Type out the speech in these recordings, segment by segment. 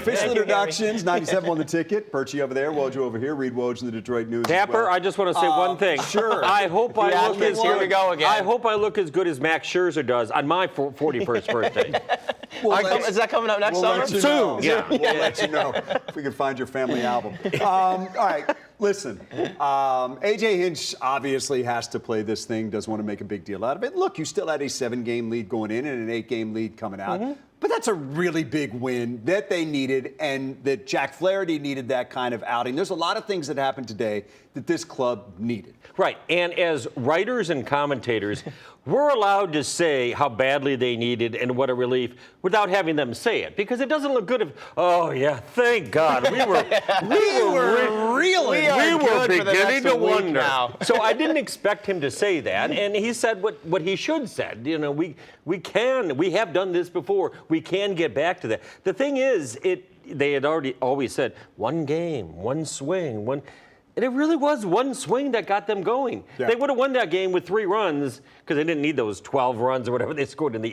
Official introductions, 97 on the ticket. Perchy over there, Woj over here, Reed Woj in the Detroit News. Dapper, I just want to say one thing. Sure. I hope I look as Here we go again. I hope I look as good as Max Scherzer does on my 41st birthday. Is that coming up next summer? Soon. Yeah. We'll let you know if we can find your family album. All right, listen. A.J. Hinch obviously has to play this thing, doesn't want to make a big deal out of it. Look, you still had a 7-game lead going in and an 8-game lead coming out. But that's a really big win that they needed, and that Jack Flaherty needed that kind of outing. There's a lot of things that happened today that this club needed. Right, and as writers and commentators, we're allowed to say how badly they needed and what a relief without having them say it, because it doesn't look good if, oh yeah, thank God, we were beginning to wonder. Now. So I didn't expect him to say that, and he said what he should said. You know, we have done this before. We can get back to that. The thing is, they had always said one game, one swing, and it really was one swing that got them going. Yeah. They would have won that game with 3 runs because they didn't need those 12 runs or whatever they scored in the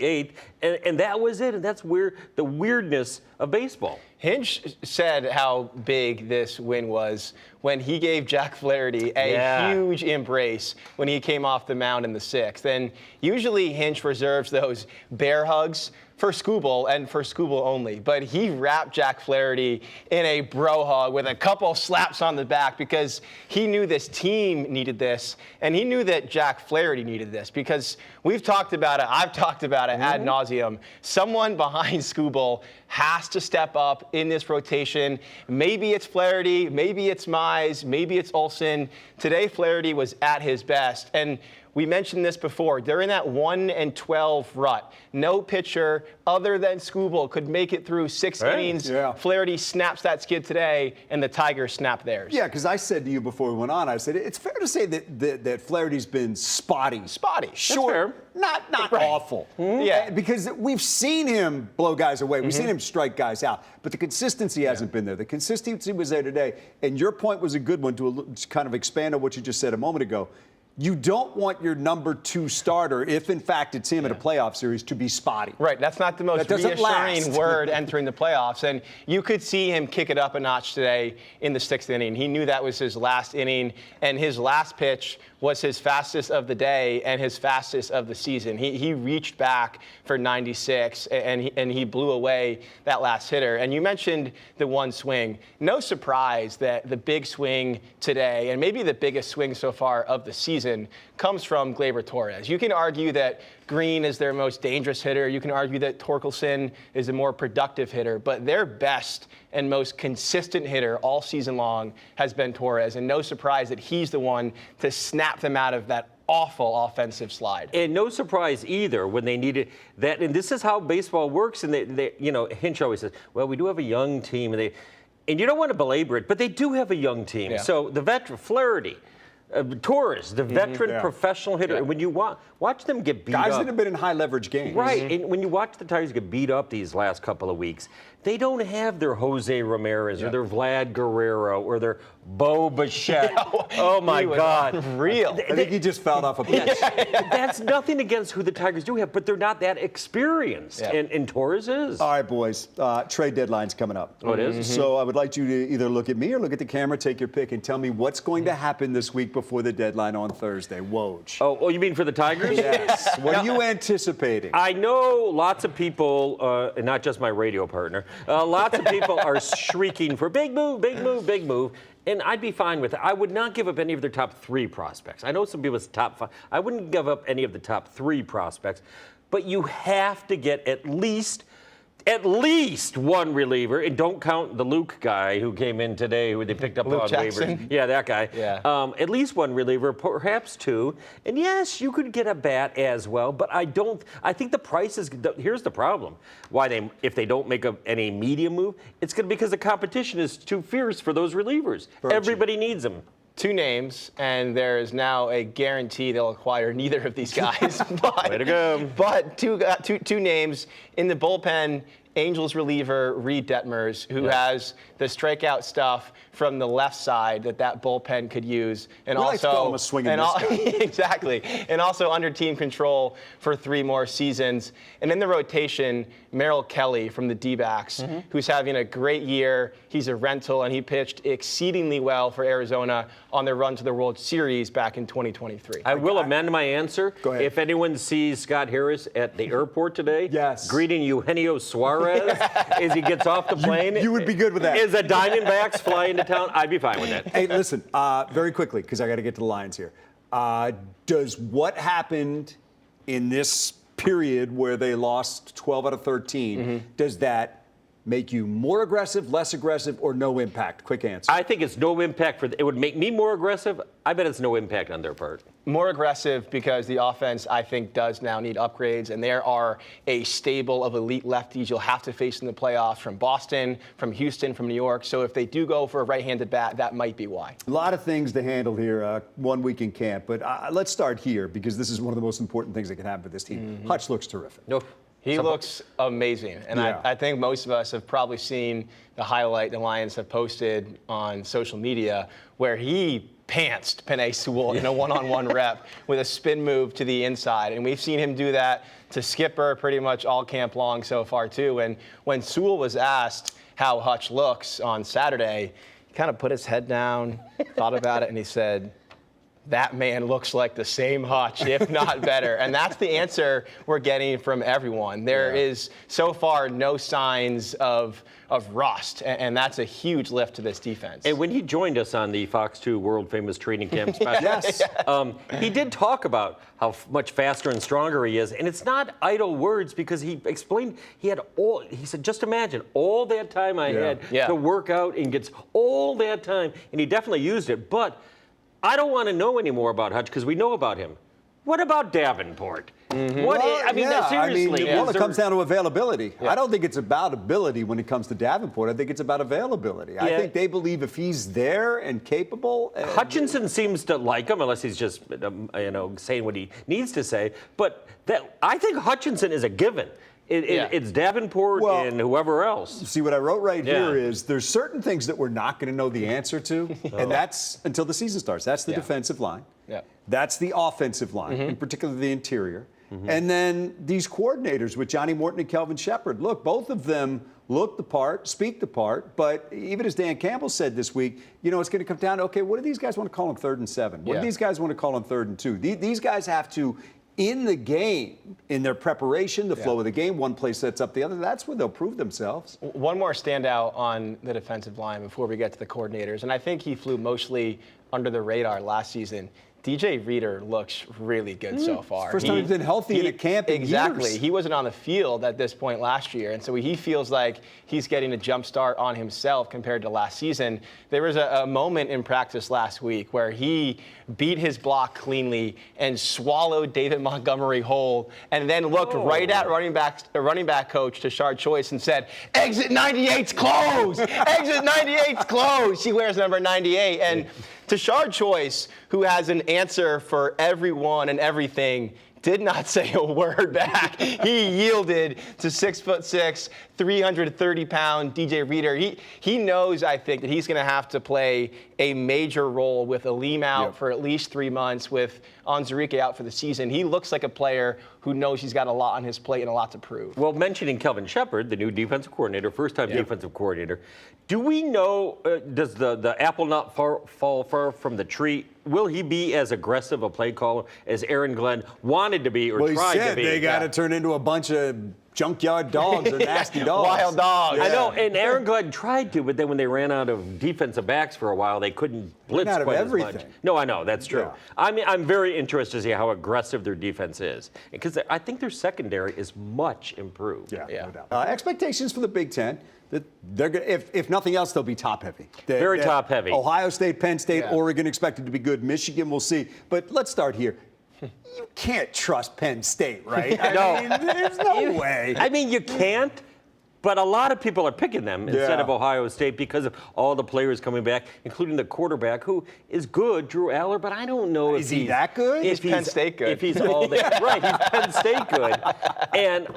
8th. And that was it. And that's where the weirdness of baseball. Hinch said how big this win was when he gave Jack Flaherty a huge embrace when he came off the mound in the 6th. And usually Hinch reserves those bear hugs for Skubal and for Skubal only. But he wrapped Jack Flaherty in a bro hug with a couple slaps on the back because he knew this team needed this, and he knew that Jack Flaherty needed this because we've talked about it, I've talked about it ad nauseum. Someone behind Skubal has to step up in this rotation. Maybe it's Flaherty, maybe it's Mize, maybe it's Olsen. Today, Flaherty was at his best. And we mentioned this before. They're in that 1-12 rut. No pitcher other than Skubal could make it through 6 innings. Yeah. Flaherty snaps that skid today, and the Tigers snap theirs. Yeah, because I said to you before we went on, I said it's fair to say that Flaherty's been spotty. Short, not awful. Yeah, because we've seen him blow guys away. We've seen him strike guys out, but the consistency hasn't been there. The consistency was there today, and your point was a good one to kind of expand on what you just said a moment ago. You don't want your number 2 starter, if in fact it's him in a playoff series, to be spotty. Right, that's not the most reassuring word entering the playoffs. And you could see him kick it up a notch today in the 6th inning. He knew that was his last inning, and his last pitch was his fastest of the day and his fastest of the season. He reached back for 96, and he blew away that last hitter. And you mentioned the one swing. No surprise that the big swing today, and maybe the biggest swing so far of the season, comes from Gleyber Torres. You can argue that Green is their most dangerous hitter. You can argue that Torkelson is a more productive hitter, but their best and most consistent hitter all season long has been Torres, and no surprise that he's the one to snap them out of that awful offensive slide. And no surprise either when they needed that. And this is how baseball works. And they Hinch always says, well, we do have a young team, and you don't want to belabor it, but they do have a young team. Yeah. So the veteran Flaherty, Torres, the veteran professional hitter. And when you watch them get beat up. Guys that have been in high leverage games. Right. And when you watch the Tigers get beat up these last couple of weeks, they don't have their Jose Ramirez or their Vlad Guerrero or their Bo Bichette. Oh, my God. Real. I think he just fouled off a pitch. That's nothing against who the Tigers do have, but they're not that experienced. Yeah. And Torres is. All right, boys. Trade deadline's coming up. Oh, it is? So I would like you to either look at me or look at the camera, take your pick, and tell me what's going to happen this week before the deadline on Thursday. Woj. Oh, you mean for the Tigers? Yes. What are you anticipating? I know lots of people, and not just my radio partner, lots of people are shrieking for big move, big move, big move. And I'd be fine with it. I would not give up any of their top 3 prospects. I know some people's top 5. I wouldn't give up any of the top 3 prospects. But you have to get at least one reliever, and don't count the Luke guy who came in today, who they picked up on waivers. Yeah, that guy. Yeah. At least one reliever, perhaps 2. And yes, you could get a bat as well, but I think the price is. Here's the problem: if they don't make any medium move, it's going to because the competition is too fierce for those relievers. Everybody needs them. 2 names, and there is now a guarantee they'll acquire neither of these guys. Way to go. But two names in the bullpen. Angels reliever Reed Detmers, who has the strikeout stuff from the left side that bullpen could use, and we like to call him a swinging guy. Exactly, and also under team control for 3 more seasons. And in the rotation, Merrill Kelly from the D-backs, who's having a great year. He's a rental, and he pitched exceedingly well for Arizona on their run to the World Series back in 2023. I will amend my answer. Go ahead. If anyone sees Scott Harris at the airport today, Yes. greeting Eugenio Suarez as he gets off the plane, you would be good with that. Is the Diamondbacks fly into town? I'd be fine with that. Hey, listen, very quickly, because I got to get to the Lions here. Does what happened in this period where they lost 12 out of 13, does that make you more aggressive, less aggressive, or no impact? Quick answer. I think it's no impact it would make me more aggressive. I bet it's no impact on their part. More aggressive because the offense, I think, does now need upgrades, and there are a stable of elite lefties you'll have to face in the playoffs from Boston, from Houston, from New York. So if they do go for a right-handed bat, that might be why. A lot of things to handle here, 1 week in camp, but let's start here because this is one of the most important things that can happen for this team. Hutch looks terrific. No. He looks amazing, and Yeah. I think most of us have probably seen the highlight the Lions have posted on social media where he pantsed Penei Sewell in a one-on-one rep with a spin move to the inside, and we've seen him do that to Skipper pretty much all camp long so far too. And when Sewell was asked how Hutch looks on Saturday, he kind of put his head down, thought about it, and he said, "That man looks like the same Hutch, if not better." And that's the answer we're getting from everyone. There is so far no signs of rust, and that's a huge lift to this defense. And when he joined us on the Fox 2 world famous training camp special, Yes. He did talk about how much faster and stronger he is. And it's not idle words because he explained he said, just imagine all that time I had to work out and gets all that time. And he definitely used it. But I don't want to know any more about Hutch because we know about him. What about Davenport? Seriously. It comes down to availability. I don't think it's about ability when it comes to Davenport. I think it's about availability. I think they believe if he's there and capable. Hutchinson seems to like him, unless he's just saying what he needs to say. But I think Hutchinson is a given. It's Davenport and whoever else. See, what I wrote right here is there's certain things that we're not going to know the answer to, and that's until the season starts. That's the defensive line. That's the offensive line, in particular the interior. And then these coordinators with Johnny Morton and Kelvin Shepard. Look, both of them look the part, speak the part, but even as Dan Campbell said this week, it's going to come down to, okay, what do these guys want to call on 3rd and 7? What do these guys want to call on 3rd and 2? These guys have to, in the game, in their preparation, the flow of the game, one play sets up the other. That's where they'll prove themselves. One more standout on the defensive line before we get to the coordinators, and I think he flew mostly under the radar last season. DJ Reader looks really good so far. First time he's been healthy in a camp in Exactly. years. He wasn't on the field at this point last year, and so he feels like he's getting a jump start on himself compared to last season. There was a moment in practice last week where he beat his block cleanly and swallowed David Montgomery whole, and then looked right at running back coach Tashard Choice and said, "Exit 98's closed! Exit 98's closed!" She wears number 98, and Tashard Choice, who has an answer for everyone and everything, did not say a word back. He yielded to 6'6", 330-pound DJ Reader. He knows, I think, that he's going to have to play a major role with Aleem out for at least 3 months, with Onwuzurike out for the season. He looks like a player who knows he's got a lot on his plate and a lot to prove. Well, mentioning Kelvin Shepard, the new defensive coordinator, first-time defensive coordinator, do we know, does the apple not fall far from the tree? Will he be as aggressive a play caller as Aaron Glenn wanted to be or tried to be? They got to turn into a bunch of junkyard dogs or nasty dogs. Wild dogs. I know, and Aaron Glenn tried to, but then when they ran out of defensive backs for a while, they couldn't blitz out of quite everything. as much. No, I know, that's true. Yeah. I mean, I'm very interested to see how aggressive their defense is, because I think their secondary is much improved. No doubt. Expectations for the Big Ten. That they're gonna, if nothing else, they'll be top-heavy. Very top-heavy. Ohio State, Penn State, Oregon expected to be good. Michigan, we'll see. But let's start here. You can't trust Penn State, right? I mean, there's no way. I mean, you can't, but a lot of people are picking them instead of Ohio State because of all the players coming back, including the quarterback, who is good, Drew Aller, but I don't know if Is he that good? He's Penn State good. If he's all that. Right, he's Penn State good. And,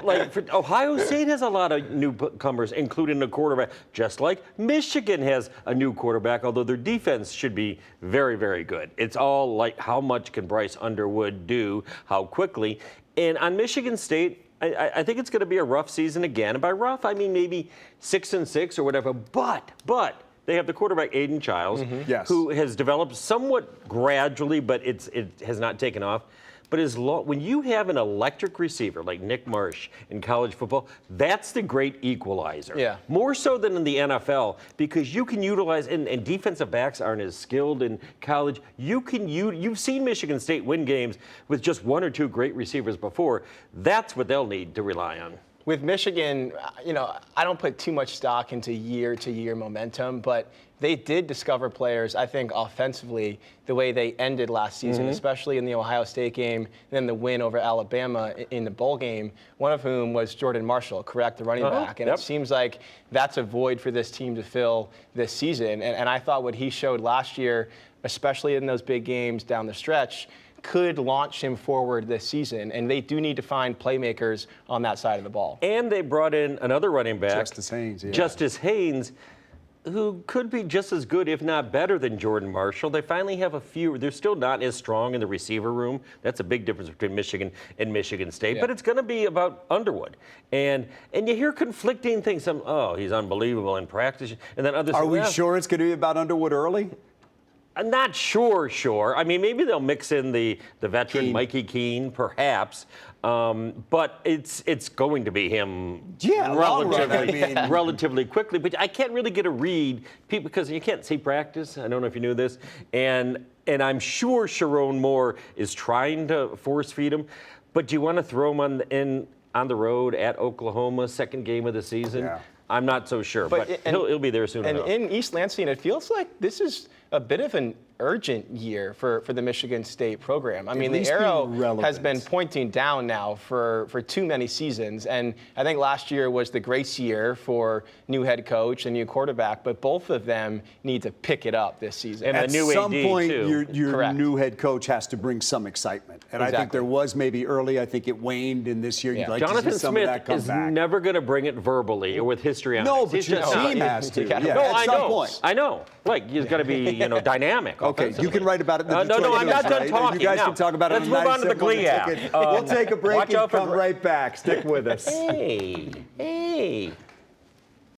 Ohio State has a lot of newcomers, including the quarterback, just like Michigan has a new quarterback, although their defense should be very, very good. It's all like how much can Bryce Underwood do, how quickly. And on Michigan State, I think it's going to be a rough season again. And by rough, I mean maybe 6-6 or whatever. But they have the quarterback, Aiden Childs, Yes. who has developed somewhat gradually, but it has not taken off. But when you have an electric receiver like Nick Marsh in college football, that's the great equalizer. Yeah. More so than in the NFL, because you can utilize, and defensive backs aren't as skilled in college. You've seen Michigan State win games with just one or two great receivers before. That's what they'll need to rely on. With Michigan, I don't put too much stock into year-to-year momentum, but they did discover players, I think, offensively, the way they ended last season, especially in the Ohio State game, and then the win over Alabama in the bowl game, one of whom was Jordan Marshall, correct, the running back. And it seems like that's a void for this team to fill this season. And I thought what he showed last year, especially in those big games down the stretch, could launch him forward this season, and they do need to find playmakers on that side of the ball. And they brought in another running back, Justice Haynes, yeah. Justice Haynes, who could be just as good, if not better, than Jordan Marshall. They finally have a few. They're still not as strong in the receiver room. That's a big difference between Michigan and Michigan State. Yeah. But it's going to be about Underwood. And you hear conflicting things. Some, he's unbelievable in practice. And then others Are say, we well, sure it's going to be about Underwood early? I'm not sure. I mean, maybe they'll mix in the veteran Keene. Mikey Keene, perhaps. But it's going to be him long run, I mean. relatively quickly. But I can't really get a read because you can't see practice. I don't know if you knew this. And I'm sure Sharon Moore is trying to force feed him. But do you want to throw him on the road at Oklahoma, second game of the season? Yeah. I'm not so sure, but he'll be there soon enough. And in East Lansing, it feels like this is a bit of an urgent year for the Michigan State program. I mean, the least arrow being relevant. has been pointing down now for too many seasons. And I think last year was the grace year for new head coach and new quarterback, but both of them need to pick it up this season. And At a new some AD point, too. your Correct. new head coach has to bring some excitement. And I think Exactly. there was maybe early. I think it waned in this year. You'd like Jonathan to see some of Smith that come is back. never going to bring it verbally or with history on No, it. but He's your just not. team has to. gotta- Yeah, No, at I some know. point. I know. Like, he's got to be, dynamic. Okay, you offensively. can write about it in the No, Detroit I'm not News, done right? talking. You guys Now, can talk about it. let's move on to the 97 Glee ticket. app. We'll take a break watch and out for come right back. Stick with us. Hey.